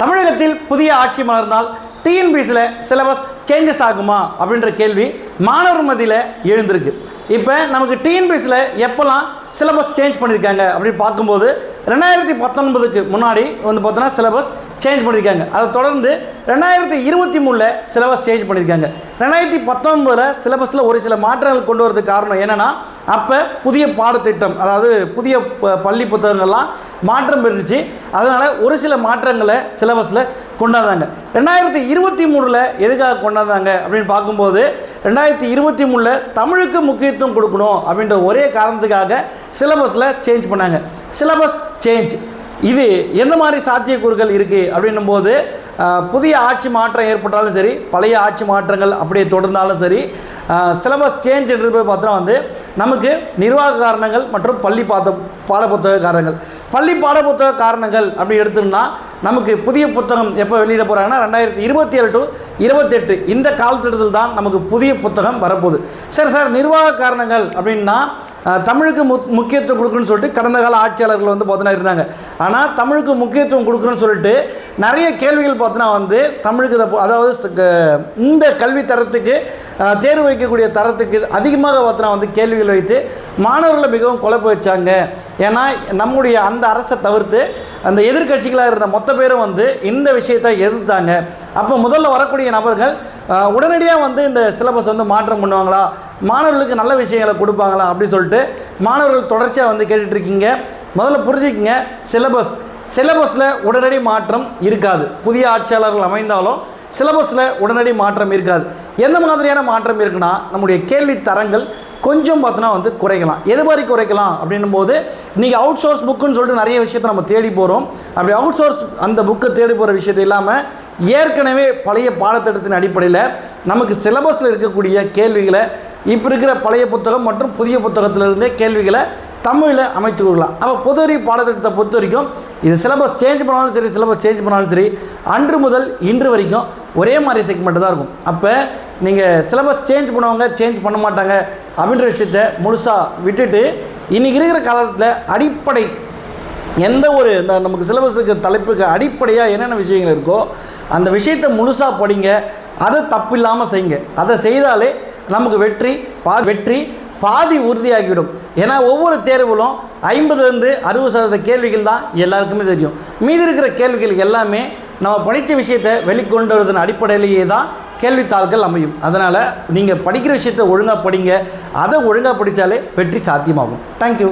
தமிழகத்தில் புதிய ஆட்சி மலர்ந்தால் டிஎன்பிஎஸ்சியில் சிலபஸ் சேஞ்சஸ் ஆகுமா அப்படின்ற கேள்வி மாணவர் மத்தியில் எழுந்திருக்கு. இப்போ நமக்கு டிஎன்பிஎஸ்சியில் எப்போல்லாம் சிலபஸ் சேஞ்ச் பண்ணியிருக்காங்க அப்படின்னு பார்க்கும்போது 2019க்கு முன்னாடி வந்து பார்த்தோன்னா சிலபஸ் சேஞ்ச் பண்ணியிருக்காங்க. அதை தொடர்ந்து 2023ல் சிலபஸ் சேஞ்ச் பண்ணியிருக்காங்க. 2019 சிலபஸில் ஒரு சில மாற்றங்கள் கொண்டு வரதுக்கு காரணம் என்னென்னா, அப்போ புதிய பாடத்திட்டம், அதாவது புதிய பள்ளி புத்தகங்கள்லாம் மாற்றம் பெற்றுச்சு. அதனால் ஒரு சில மாற்றங்களை சிலபஸில் கொண்டாந்தாங்க. 2023ல் எதுக்காக கொண்டாந்தாங்க அப்படின்னு பார்க்கும்போது 2023ல் தமிழுக்கு முக்கியத்துவம் கொடுக்கணும் அப்படின்ற ஒரே காரணத்துக்காக சிலபஸில் சேஞ்ச் பண்ணாங்க. சிலபஸ் சேஞ்ச் இது எந்த மாதிரி சாத்தியக்கூறுகள் இருக்குது அப்படின்னும் போது, புதிய ஆட்சி மாற்றம் ஏற்பட்டாலும் சரி, பழைய ஆட்சி மாற்றங்கள் அப்படியே தொடர்ந்தாலும் சரி, சிலபஸ் சேஞ்ச் என்று பார்த்தோன்னா வந்து நமக்கு நிர்வாக காரணங்கள் மற்றும் பள்ளி பாடப்புத்தக காரணங்கள். பள்ளி பாடப்புத்தக காரணங்கள் அப்படி எடுத்தோம்னா நமக்கு புதிய புத்தகம் எப்போ வெளியிட போகிறாங்கன்னா 2027 to 28 இந்த காலத்திட்டத்தில் தான் நமக்கு புதிய புத்தகம் வரப்போகுது. சரி சார், நிர்வாக காரணங்கள் அப்படின்னா தமிழுக்கு முக்கியத்துவம் கொடுக்குன்னு சொல்லிட்டு கடந்த கால ஆட்சியாளர்கள் வந்து பார்த்தோன்னா இருந்தாங்க. ஆனால் தமிழுக்கு முக்கியத்துவம் கொடுக்குறேன்னு சொல்லிட்டு நிறைய கேள்விகள் பார்த்தோன்னா வந்து தமிழுக்கு, அதாவது இந்த கல்வி தரத்துக்கு தேர்வு வைக்கக்கூடிய தரத்துக்கு அதிகமாக பார்த்தோன்னா வந்து கேள்விகள் வைத்து மாணவர்களை மிகவும் குழப்ப வச்சாங்க. ஏன்னா நம்முடைய அந்த அரசை தவிர்த்து அந்த எதிர்கட்சிகளாக இருந்த மொத்த பேரும் வந்து இந்த விஷயத்தை எதிர்த்தாங்க. அப்போ முதல்ல வரக்கூடிய நபர்கள் உடனடியாக வந்து இந்த சிலபஸ் வந்து மாற்றம் பண்ணுவாங்களா, மாணவர்களுக்கு நல்ல விஷயங்களை கொடுப்பாங்களா அப்படின்னு சொல்லிட்டு மாணவர்கள் தொடர்ச்சியாக வந்து கேட்டுட்ருக்கீங்க. முதல்ல புரிஞ்சுக்கிங்க, சிலபஸில் உடனடி மாற்றம் இருக்காது. புதிய ஆட்சியாளர்கள் அமைந்தாலும் சிலபஸில் உடனடி மாற்றம் இருக்காது. எந்த மாதிரியான மாற்றம் இருக்குன்னா, நம்முடைய கேள்வி தரங்கள் கொஞ்சம் பார்த்தோன்னா வந்து குறைக்கலாம். எது மாதிரி குறைக்கலாம் அப்படின்னும் போது, இன்றைக்கி அவுட் சோர்ஸ் புக்குன்னு சொல்லிட்டு நிறைய விஷயத்தை நம்ம தேடி போகிறோம். அப்படி அவுட் சோர்ஸ் அந்த புக்கை தேடி போகிற விஷயத்தை இல்லாமல் ஏற்கனவே பழைய பாடத்திட்டத்தின் அடிப்படையில் நமக்கு சிலபஸில் இருக்கக்கூடிய கேள்விகளை இப்போ இருக்கிற பழைய புத்தகம் மற்றும் புதிய புத்தகத்திலிருந்தே கேள்விகளை தமிழில் அமைத்து கொடுக்கலாம். அப்போ பொது அறிவு பாடத்திட்டத்தை பொறுத்த வரைக்கும் இது சிலபஸ் சேஞ்ச் பண்ணாலும் சரி, சிலபஸ் சேஞ்ச் பண்ணாலும் சரி, அன்று முதல் இன்று வரைக்கும் ஒரே மாதிரி செக்மெண்ட்டு தான் இருக்கும். அப்போ நீங்கள் சிலபஸ் சேஞ்ச் பண்ணுவாங்க, சேஞ்ச் பண்ண மாட்டாங்க அப்படின்ற விஷயத்தை முழுசாக விட்டுட்டு இன்றைக்கி இருக்கிற காலத்தில் அடிப்படை எந்த ஒரு இந்த நமக்கு சிலபஸ் இருக்கிற தலைப்புக்கு அடிப்படையாக என்னென்ன விஷயங்கள் இருக்கோ அந்த விஷயத்தை முழுசாக படிங்க. அதை தப்பு இல்லாமல் செய்யுங்க. அதை செய்தாலே நமக்கு வெற்றி பாதி உறுதியாகிவிடும். ஏன்னா ஒவ்வொரு தேர்வுகளும் 50லேருந்து 60% கேள்விகள் தான் எல்லாருக்குமே தெரியும். மீதி இருக்கிற கேள்விகள் எல்லாமே நம்ம படித்த விஷயத்தை வெளிக்கொண்டு வருவதன் அடிப்படையிலேயே தான் கேள்வித்தாள்கள் அமையும். அதனால் நீங்கள் படிக்கிற விஷயத்தை ஒழுங்காக படிங்க. அதை ஒழுங்காக படித்தாலே வெற்றி சாத்தியமாகும். தேங்க்யூ.